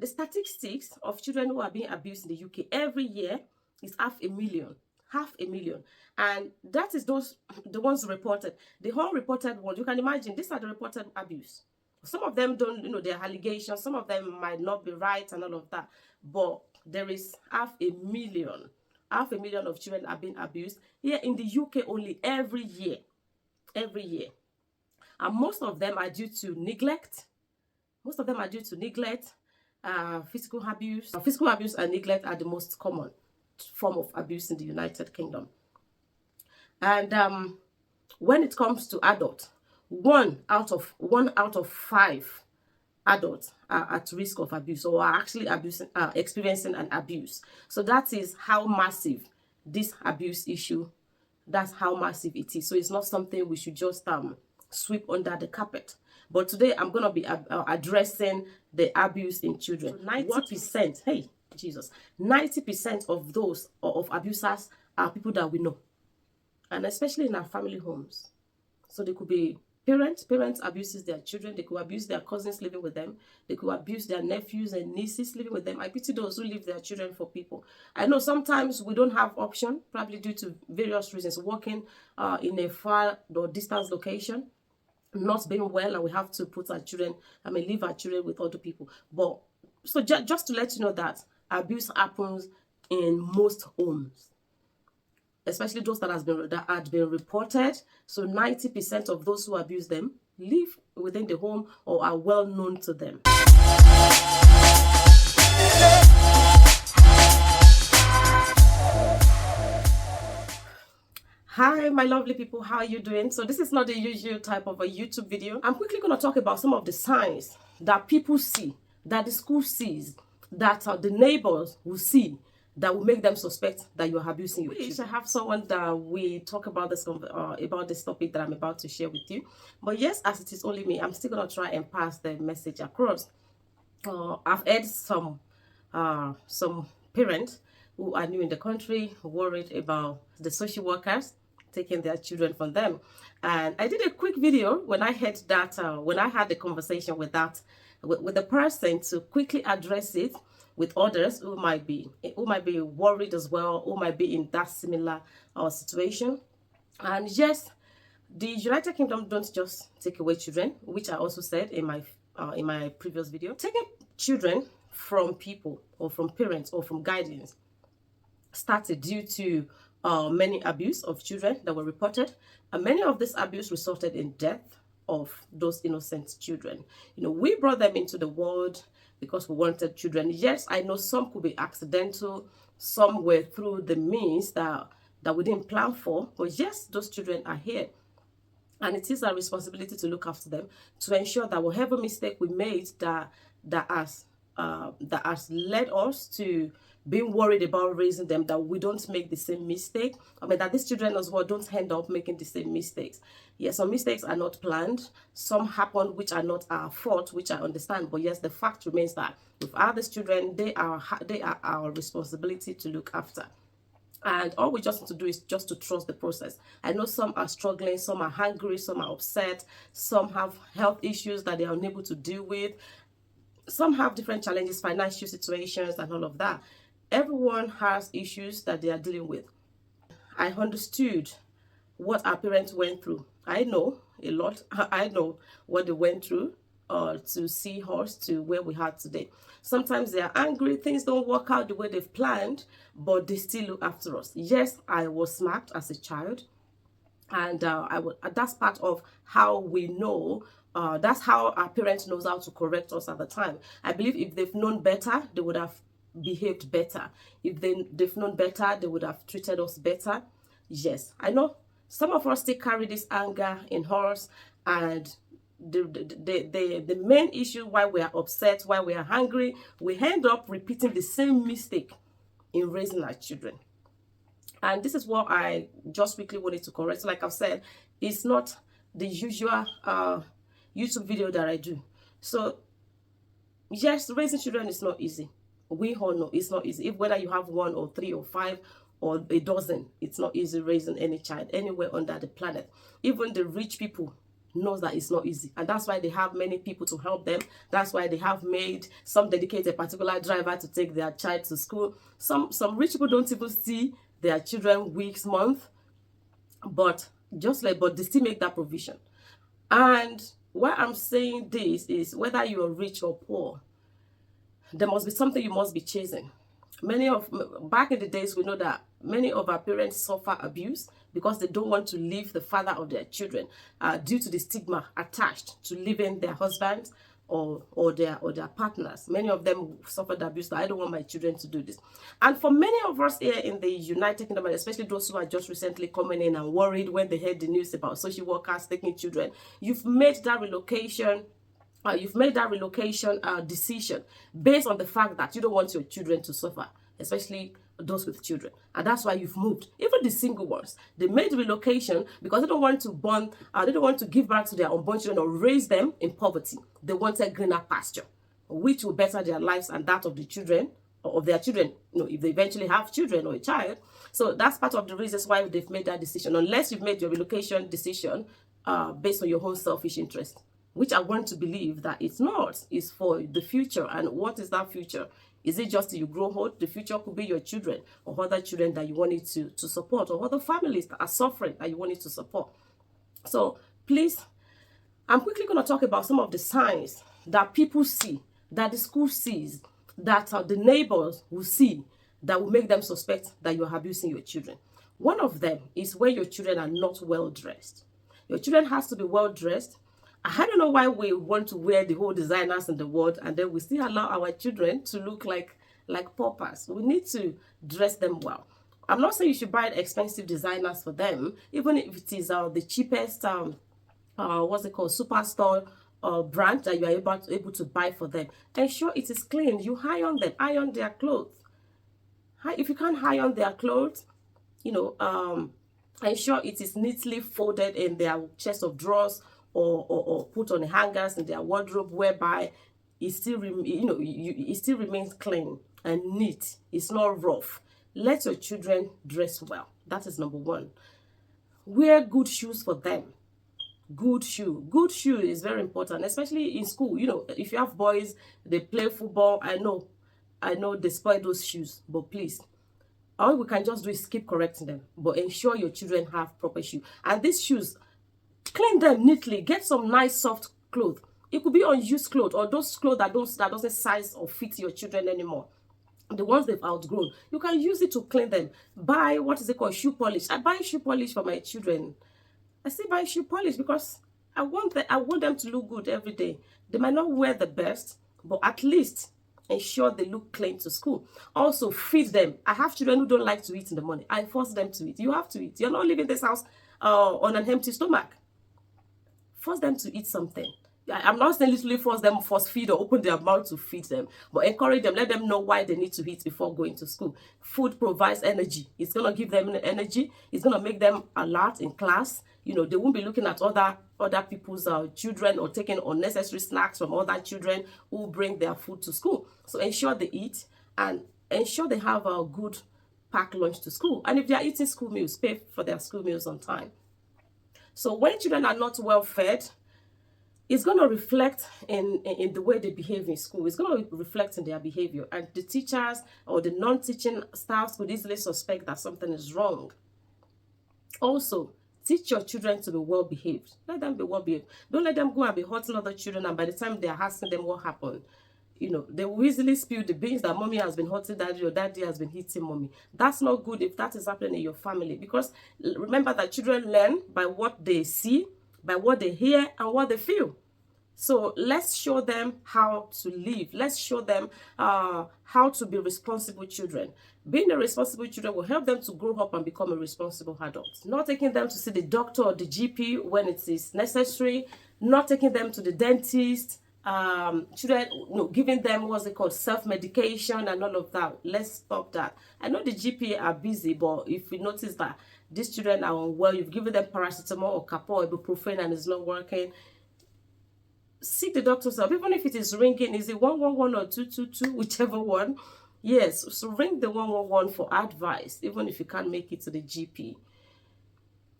The statistics of children who are being abused in the UK every year is 500,000. 500,000. And that is the ones reported. The whole reported ones, you can imagine, these are the reported abuse. Some of them don't, they're allegations. Some of them might not be right and all of that. But there is 500,000. 500,000 of children are being abused here in the UK only every year. Every year. And most of them are due to neglect. Most of them are due to neglect, physical abuse. Physical abuse and neglect are the most common form of abuse in the United Kingdom. And when it comes to adults, one out of 5 adults are at risk of abuse or are actually experiencing an abuse. So that is how massive this abuse issue, that's how massive it is. So it's not something we should just sweep under the carpet. But today I'm going to be addressing the abuse in children. So 90%, hey, Jesus, 90% of those of abusers are people that we know. And especially in our family homes. So they could be parents abuses their children. They could abuse their cousins living with them. They could abuse their nephews and nieces living with them. I pity those who leave their children for people. I know sometimes we don't have option, probably due to various reasons, working in a far or distant location, not being well, and we have to put our children, leave our children with other people. But so just to let you know that abuse happens in most homes, especially those that had been reported. So 90% of those who abuse them live within the home or are well known to them. Hi, my lovely people, how are you doing? So this is not the usual type of a YouTube video. I'm quickly going to talk about some of the signs that people see, that the school sees, that the neighbors will see, that will make them suspect that you're abusing your children. I have someone that we talk about this topic that I'm about to share with you. But yes, as it is only me, I'm still going to try and pass the message across. I've heard some parents who are new in the country worried about the social workers taking their children from them. And I did a quick video when I heard that, when I had the conversation with the person, to quickly address it with others who might be worried as well, who might be in that similar situation. And yes, the United Kingdom don't just take away children, which I also said in my previous video. Taking children from people or from parents or from guardians started due to many abuse of children that were reported, and many of this abuse resulted in death of those innocent children. We brought them into the world because we wanted children. Yes, I know some could be accidental, some were through the means that we didn't plan for, but yes, those children are here. And it is our responsibility to look after them, to ensure that whatever mistake we made that has led us to being worried about raising them, that we don't make the same mistake. That these children as well don't end up making the same mistakes. Yes, some mistakes are not planned. Some happen which are not our fault, which I understand. But yes, the fact remains that with others children, they are our responsibility to look after. And all we just need to do is just to trust the process. I know some are struggling, some are hungry, some are upset, some have health issues that they are unable to deal with. Some have different challenges, financial situations and all of that. Everyone has issues that they are dealing with. I understood what our parents went through. I know a lot. I know what they went through to see us to where we are today. Sometimes they are angry, things don't work out the way they've planned, but they still look after us. Yes, I was smacked as a child, and that's part of how we know. That's how our parents knows how to correct us at the time. I believe if they've known better, they would have behaved better. If they've known better, they would have treated us better. Yes, I know some of us still carry this anger in us, and the main issue why we are upset, why we are angry, we end up repeating the same mistake in raising our children. And this is what I just quickly wanted to correct. So like I've said, it's not the usual YouTube video that I do. So yes, raising children is not easy. We all know it's not easy. If whether you have 1 or 3 or 5 or a dozen, it's not easy raising any child anywhere under the planet. Even the rich people knows that it's not easy, and that's why they have many people to help them. That's why they have made some dedicate a particular driver to take their child to school. Some rich people don't even see their children weeks, months, but but they still make that provision. And why I'm saying this is, whether you're rich or poor, there must be something you must be chasing. Back in the days, we know that many of our parents suffer abuse because they don't want to leave the father of their children, due to the stigma attached to leaving their husbands or their partners. Many of them suffered abuse. I don't want my children to do this. And for many of us here in the United Kingdom, and especially those who are just recently coming in and worried when they heard the news about social workers taking children, you've made that relocation decision based on the fact that you don't want your children to suffer, especially those with children. And that's why you've moved. Even the single ones, they made the relocation because they don't want to give birth to their unborn children or raise them in poverty. They wanted greener pasture, which will better their lives and that of the children, or of their children, if they eventually have children or a child. So that's part of the reasons why they've made that decision, unless you've made your relocation decision based on your own selfish interest, which I want to believe that it's not. It's for the future. And what is that future? Is it just till you grow old? The future could be your children or other children that you wanted to support, or other families that are suffering that you wanted to support. So please, I'm quickly going to talk about some of the signs that people see, that the school sees, that the neighbors will see, that will make them suspect that you're abusing your children. One of them is when your children are not well dressed. Your children has to be well dressed. I don't know why we want to wear the whole designers in the world, and then we still allow our children to look like paupers. We need to dress them well. I'm not saying you should buy expensive designers for them, even if it is the cheapest, superstore brand that you are able to buy for them. Ensure it is clean. You iron them, iron their clothes. If you can't iron their clothes, ensure it is neatly folded in their chest of drawers, or put on the hangers in their wardrobe, whereby it still it still remains clean and neat. It's not rough. Let your children dress well. That is number one. Wear good shoes for them. Good shoe is very important, especially in school. If you have boys, they play football. I know they spoil those shoes, but please, all we can just do is keep correcting them, but ensure your children have proper shoes. And these shoes, clean them neatly. Get some nice soft clothes. It could be unused clothes, or those clothes that doesn't size or fit your children anymore. The ones they've outgrown, you can use it to clean them. Buy shoe polish. I buy shoe polish for my children. I still buy shoe polish because I want them to look good every day. They might not wear the best, but at least ensure they look clean to school. Also, feed them. I have children who don't like to eat in the morning. I force them to eat. You have to eat. You're not leaving this house on an empty stomach. Force them to eat something. I'm not saying literally force feed or open their mouth to feed them, but encourage them. Let them know why they need to eat before going to school. Food provides energy. It's going to give them energy. It's going to make them alert in class. They won't be looking at other people's children, or taking unnecessary snacks from other children who bring their food to school. So ensure they eat, and ensure they have a good packed lunch to school. And if they are eating school meals, pay for their school meals on time. So when children are not well fed, it's going to reflect in the way they behave in school. It's going to reflect in their behavior. And the teachers or the non-teaching staff could easily suspect that something is wrong. Also, teach your children to be well behaved. Let them be well behaved. Don't let them go and be hurting other children, and by the time they are asking them what happened, they will easily spill the beans that mommy has been hurting daddy, or daddy has been hitting mommy. That's not good if that is happening in your family, because remember that children learn by what they see, by what they hear, and what they feel. So let's show them how to live. Let's show them how to be responsible children. Being a responsible children will help them to grow up and become a responsible adult. Not taking them to see the doctor or the GP when it is necessary. Not taking them to the dentist. Children, giving them self-medication and all of that. Let's stop that. I know the GP are busy, but if you notice that these children are unwell, you've given them paracetamol or Capor or ibuprofen and it's not working, seek the doctor's help. Even if it is ringing, is it 111 or 222, whichever one? Yes, so ring the 111 for advice, even if you can't make it to the GP.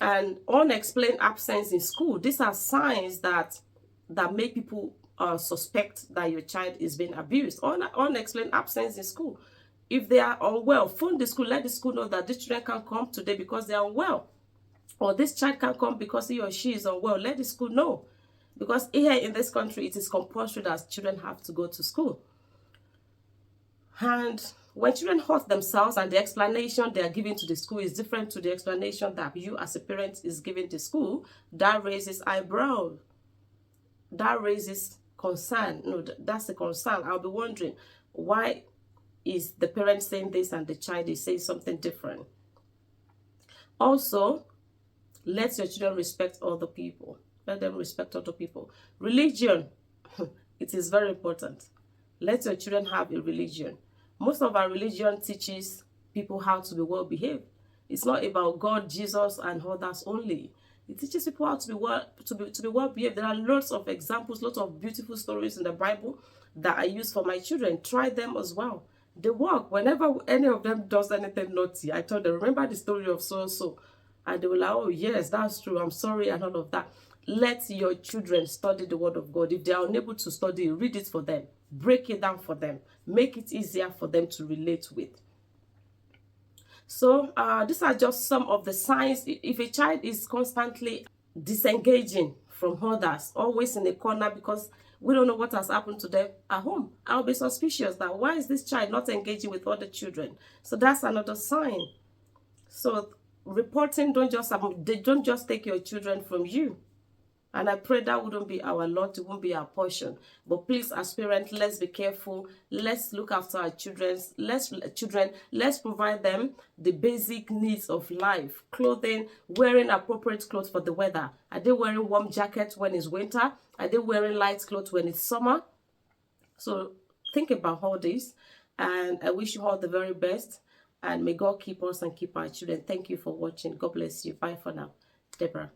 And unexplained absence in school. These are signs that make people suspect that your child is being abused. Unexplained absence in school. If they are unwell, phone the school, let the school know that this children can't come today because they are unwell, or this child can't come because he or she is unwell. Let the school know, because here in this country it is compulsory that children have to go to school. And when children hurt themselves and the explanation they are giving to the school is different to the explanation that you as a parent is giving to school, that raises eyebrow. That raises concern. No, that's a concern. I'll be wondering, why is the parent saying this and the child is saying something different? Also, let your children respect other people. Let them respect other people. Religion, it is very important. Let your children have a religion. Most of our religion teaches people how to be well behaved. It's not about God, Jesus, and others only. It teaches people how to be well behaved. There are lots of examples, lots of beautiful stories in the Bible that I use for my children. Try them as well. They work. Whenever any of them does anything naughty, I tell them, remember the story of so and so. And they will like, oh yes, that's true, I'm sorry, and all of that. Let your children study the word of God. If they are unable to study, read it for them. Break it down for them. Make it easier for them to relate with. So these are just some of the signs. If a child is constantly disengaging from others, always in a corner because we don't know what has happened to them at home, I'll be suspicious that why is this child not engaging with other children? So that's another sign. So reporting, they don't just take your children from you. And I pray that wouldn't be our lot, it won't be our portion. But please, as parents, let's be careful. Let's look after our children. Let's provide them the basic needs of life. Clothing, wearing appropriate clothes for the weather. Are they wearing warm jackets when it's winter? Are they wearing light clothes when it's summer? So think about all this. And I wish you all the very best. And may God keep us and keep our children. Thank you for watching. God bless you. Bye for now. Deborah.